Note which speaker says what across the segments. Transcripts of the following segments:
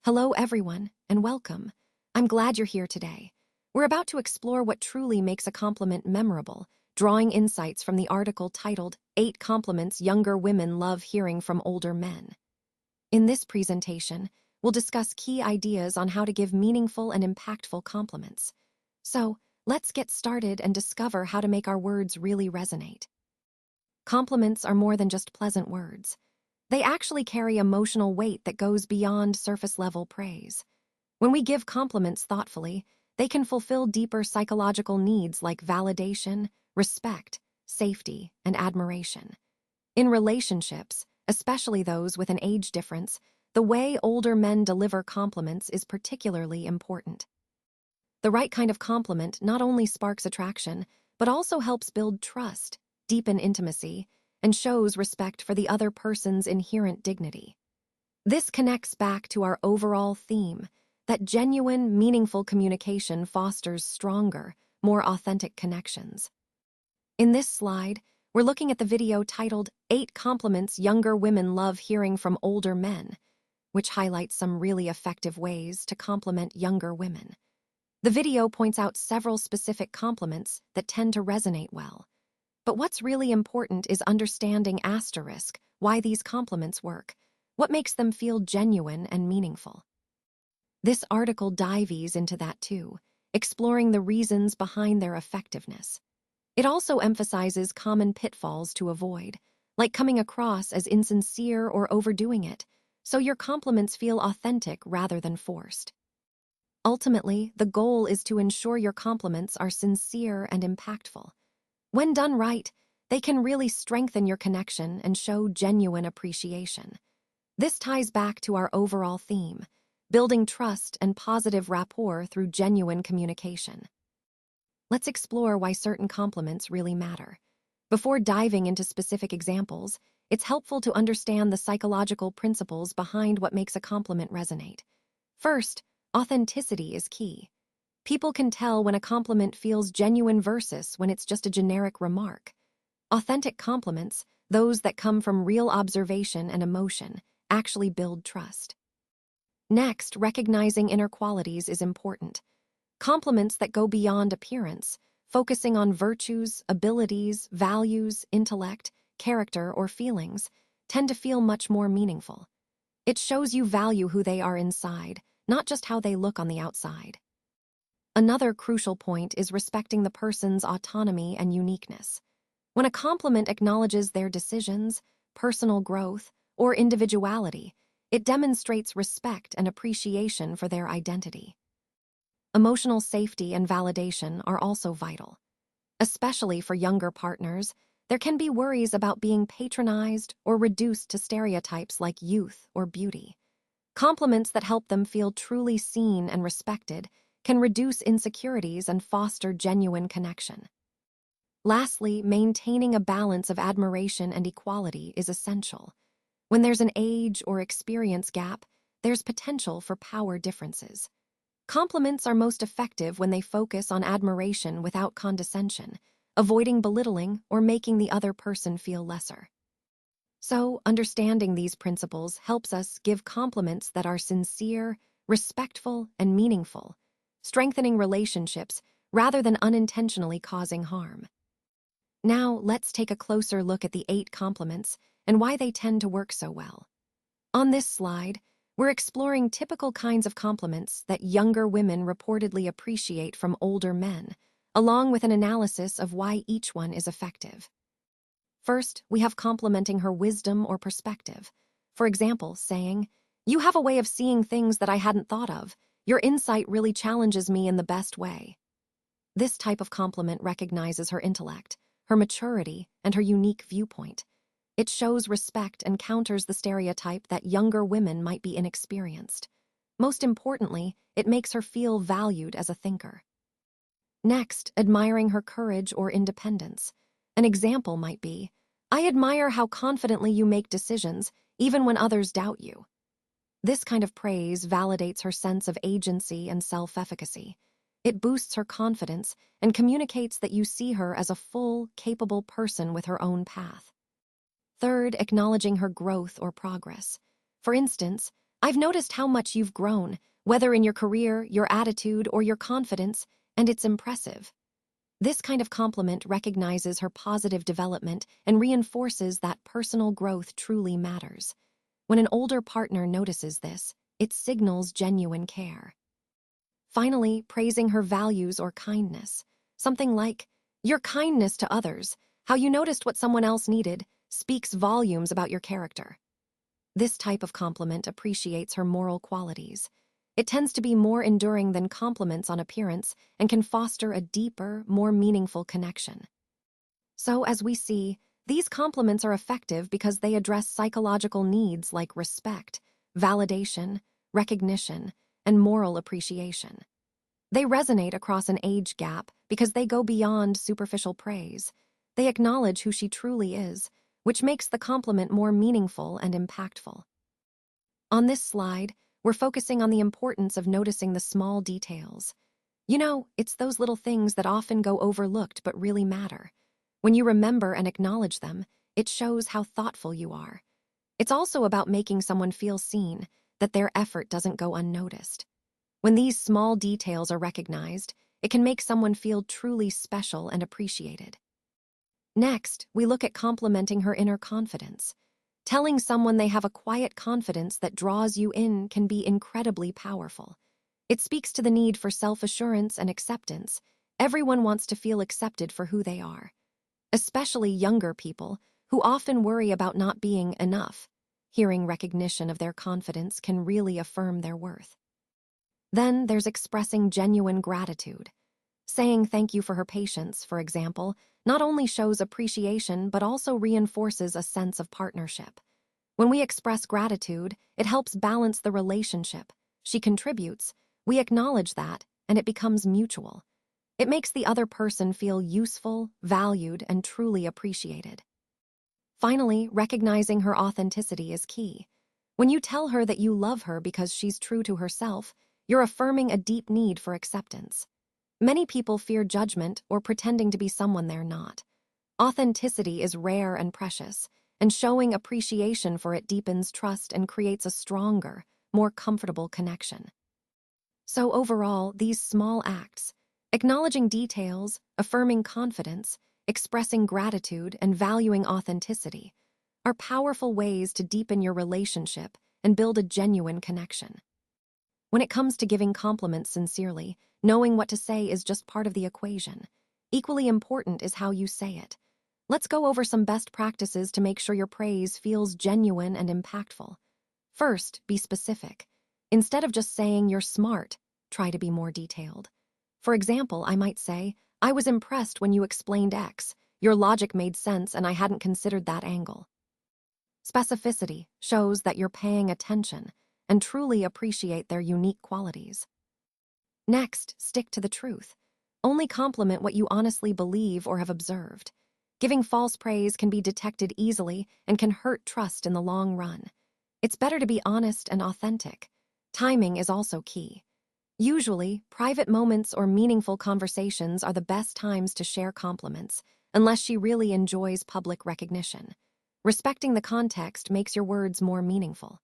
Speaker 1: Hello, everyone, and welcome. I'm glad you're here today. We're about to explore what truly makes a compliment memorable, drawing insights from the article titled 8 Compliments Younger Women Love Hearing from Older Men. In this presentation, we'll discuss key ideas on how to give meaningful and impactful compliments. So, let's get started and discover how to make our words really resonate. Compliments are more than just pleasant words. They actually carry emotional weight that goes beyond surface-level praise. When we give compliments thoughtfully, they can fulfill deeper psychological needs like validation, respect, safety, and admiration. In relationships, especially those with an age difference, the way older men deliver compliments is particularly important. The right kind of compliment not only sparks attraction, but also helps build trust, deepen intimacy, and shows respect for the other person's inherent dignity. This connects back to our overall theme, that genuine, meaningful communication fosters stronger, more authentic connections. In this slide, we're looking at the video titled 8 Compliments Younger Women Love Hearing from Older Men, which highlights some really effective ways to compliment younger women. The video points out several specific compliments that tend to resonate well. But what's really important is understanding why these compliments work, what makes them feel genuine and meaningful. This article dives into that too, exploring the reasons behind their effectiveness. It also emphasizes common pitfalls to avoid, like coming across as insincere or overdoing it, so your compliments feel authentic rather than forced. Ultimately, the goal is to ensure your compliments are sincere and impactful. When done right, they can really strengthen your connection and show genuine appreciation. This ties back to our overall theme, building trust and positive rapport through genuine communication. Let's explore why certain compliments really matter. Before diving into specific examples, it's helpful to understand the psychological principles behind what makes a compliment resonate. First, authenticity is key. People can tell when a compliment feels genuine versus when it's just a generic remark. Authentic compliments, those that come from real observation and emotion, actually build trust. Next, recognizing inner qualities is important. Compliments that go beyond appearance, focusing on virtues, abilities, values, intellect, character, or feelings, tend to feel much more meaningful. It shows you value who they are inside, not just how they look on the outside. Another crucial point is respecting the person's autonomy and uniqueness. When a compliment acknowledges their decisions, personal growth, or individuality, it demonstrates respect and appreciation for their identity. Emotional safety and validation are also vital. Especially for younger partners, there can be worries about being patronized or reduced to stereotypes like youth or beauty. Compliments that help them feel truly seen and respected can reduce insecurities and foster genuine connection. Lastly, maintaining a balance of admiration and equality is essential. When there's an age or experience gap, there's potential for power differences. Compliments are most effective when they focus on admiration without condescension, avoiding belittling or making the other person feel lesser. So, understanding these principles helps us give compliments that are sincere, respectful, and meaningful, strengthening relationships rather than unintentionally causing harm. Now, let's take a closer look at the 8 compliments and why they tend to work so well. On this slide, we're exploring typical kinds of compliments that younger women reportedly appreciate from older men, along with an analysis of why each one is effective. First, we have complimenting her wisdom or perspective. For example, saying, "You have a way of seeing things that I hadn't thought of. Your insight really challenges me in the best way." This type of compliment recognizes her intellect, her maturity, and her unique viewpoint. It shows respect and counters the stereotype that younger women might be inexperienced. Most importantly, it makes her feel valued as a thinker. Next, admiring her courage or independence. An example might be, "I admire how confidently you make decisions, even when others doubt you." This kind of praise validates her sense of agency and self-efficacy. It boosts her confidence and communicates that you see her as a full, capable person with her own path. Third, acknowledging her growth or progress. For instance, I've noticed how much you've grown, whether in your career, your attitude, or your confidence, and it's impressive. This kind of compliment recognizes her positive development and reinforces that personal growth truly matters. When an older partner notices this, it signals genuine care. Finally, praising her values or kindness. Something like, "Your kindness to others, how you noticed what someone else needed, speaks volumes about your character." This type of compliment appreciates her moral qualities. It tends to be more enduring than compliments on appearance and can foster a deeper, more meaningful connection. So, as we see, these compliments are effective because they address psychological needs like respect, validation, recognition, and moral appreciation. They resonate across an age gap because they go beyond superficial praise. They acknowledge who she truly is, which makes the compliment more meaningful and impactful. On this slide, we're focusing on the importance of noticing the small details. It's those little things that often go overlooked but really matter. When you remember and acknowledge them, it shows how thoughtful you are. It's also about making someone feel seen, that their effort doesn't go unnoticed. When these small details are recognized, it can make someone feel truly special and appreciated. Next, we look at complimenting her inner confidence. Telling someone they have a quiet confidence that draws you in can be incredibly powerful. It speaks to the need for self-assurance and acceptance. Everyone wants to feel accepted for who they are, especially younger people who often worry about not being enough. Hearing recognition of their confidence can really affirm their worth. Then there's expressing genuine gratitude. Saying thank you for her patience, for example, not only shows appreciation but also reinforces a sense of partnership. When we express gratitude, it helps balance the relationship. She contributes, we acknowledge that, and it becomes mutual. It makes the other person feel useful, valued, and truly appreciated. Finally, recognizing her authenticity is key. When you tell her that you love her because she's true to herself, you're affirming a deep need for acceptance. Many people fear judgment or pretending to be someone they're not. Authenticity is rare and precious, and showing appreciation for it deepens trust and creates a stronger, more comfortable connection. So overall, these small acts, acknowledging details, affirming confidence, expressing gratitude, and valuing authenticity, are powerful ways to deepen your relationship and build a genuine connection. When it comes to giving compliments sincerely, knowing what to say is just part of the equation. Equally important is how you say it. Let's go over some best practices to make sure your praise feels genuine and impactful. First, be specific. Instead of just saying you're smart, try to be more detailed. For example, I might say, "I was impressed when you explained X. Your logic made sense and I hadn't considered that angle." Specificity shows that you're paying attention and truly appreciate their unique qualities. Next, stick to the truth. Only compliment what you honestly believe or have observed. Giving false praise can be detected easily and can hurt trust in the long run. It's better to be honest and authentic. Timing is also key. Usually, private moments or meaningful conversations are the best times to share compliments, unless she really enjoys public recognition. Respecting the context makes your words more meaningful.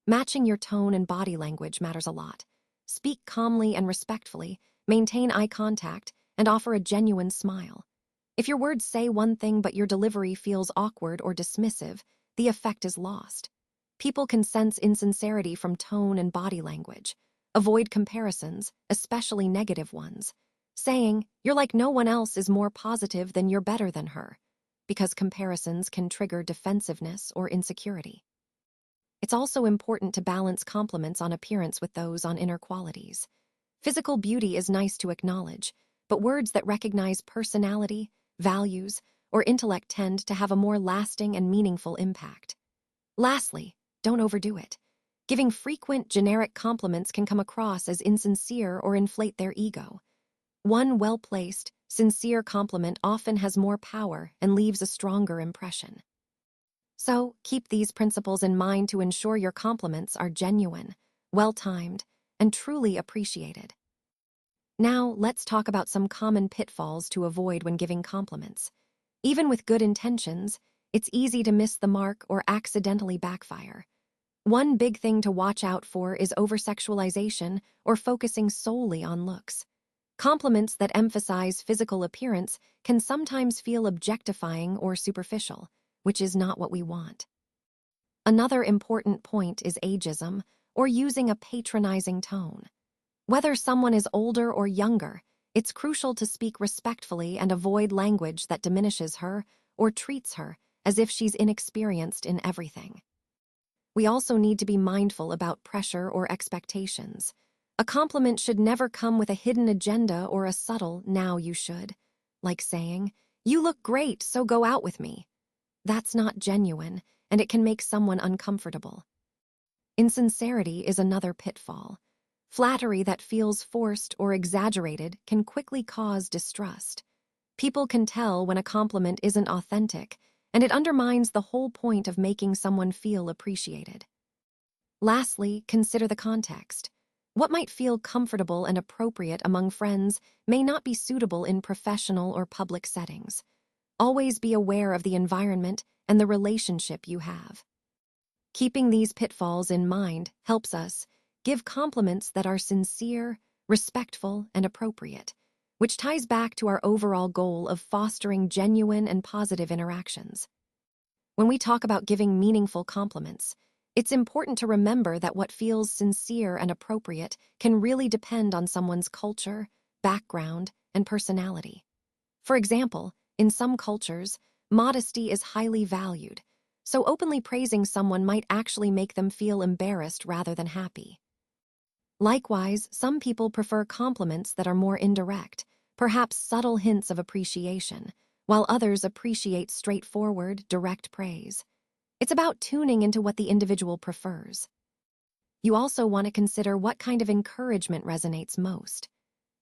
Speaker 1: Matching your tone and body language matters a lot. Speak calmly and respectfully, maintain eye contact, and offer a genuine smile. If your words say one thing but your delivery feels awkward or dismissive, the effect is lost. People can sense insincerity from tone and body language. Avoid comparisons, especially negative ones. Saying, "You're like no one else" is more positive than "you're better than her," because comparisons can trigger defensiveness or insecurity. It's also important to balance compliments on appearance with those on inner qualities. Physical beauty is nice to acknowledge, but words that recognize personality, values, or intellect tend to have a more lasting and meaningful impact. Lastly, don't overdo it. Giving frequent, generic compliments can come across as insincere or inflate their ego. One well-placed, sincere compliment often has more power and leaves a stronger impression. So, keep these principles in mind to ensure your compliments are genuine, well-timed, and truly appreciated. Now, let's talk about some common pitfalls to avoid when giving compliments. Even with good intentions, it's easy to miss the mark or accidentally backfire. One big thing to watch out for is oversexualization or focusing solely on looks. Compliments that emphasize physical appearance can sometimes feel objectifying or superficial, which is not what we want. Another important point is ageism, or using a patronizing tone. Whether someone is older or younger, it's crucial to speak respectfully and avoid language that diminishes her or treats her as if she's inexperienced in everything. We also need to be mindful about pressure or expectations. A compliment should never come with a hidden agenda or a subtle "now you should," like saying, "You look great, so go out with me." That's not genuine, and it can make someone uncomfortable. Insincerity is another pitfall. Flattery that feels forced or exaggerated can quickly cause distrust. People can tell when a compliment isn't authentic, and it undermines the whole point of making someone feel appreciated. Lastly, consider the context. What might feel comfortable and appropriate among friends may not be suitable in professional or public settings. Always be aware of the environment and the relationship you have. Keeping these pitfalls in mind helps us give compliments that are sincere, respectful, and appropriate, which ties back to our overall goal of fostering genuine and positive interactions. When we talk about giving meaningful compliments, it's important to remember that what feels sincere and appropriate can really depend on someone's culture, background, and personality. For example, in some cultures, modesty is highly valued, so openly praising someone might actually make them feel embarrassed rather than happy. Likewise, some people prefer compliments that are more indirect, perhaps subtle hints of appreciation, while others appreciate straightforward, direct praise. It's about tuning into what the individual prefers. You also want to consider what kind of encouragement resonates most.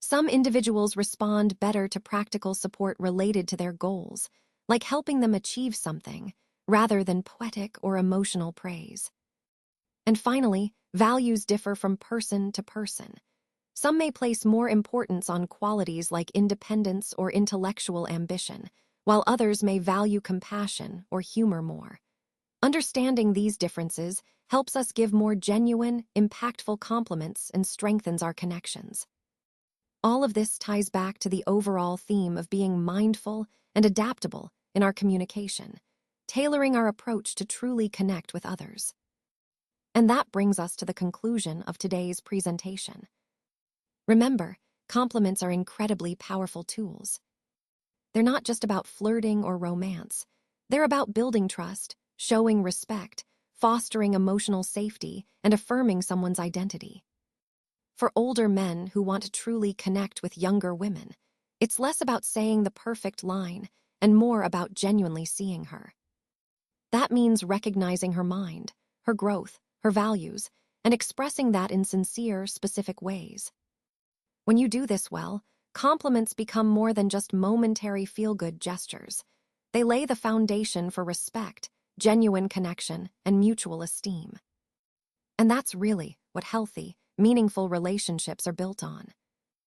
Speaker 1: Some individuals respond better to practical support related to their goals, like helping them achieve something, rather than poetic or emotional praise. And finally, values differ from person to person. Some may place more importance on qualities like independence or intellectual ambition, while others may value compassion or humor more. Understanding these differences helps us give more genuine, impactful compliments and strengthens our connections. All of this ties back to the overall theme of being mindful and adaptable in our communication, tailoring our approach to truly connect with others. And that brings us to the conclusion of today's presentation. Remember, compliments are incredibly powerful tools. They're not just about flirting or romance. They're about building trust, showing respect, fostering emotional safety, and affirming someone's identity. For older men who want to truly connect with younger women, it's less about saying the perfect line and more about genuinely seeing her. That means recognizing her mind, her growth, her values, and expressing that in sincere, specific ways. When you do this well, compliments become more than just momentary feel-good gestures. They lay the foundation for respect, genuine connection, and mutual esteem. And that's really what healthy, meaningful relationships are built on.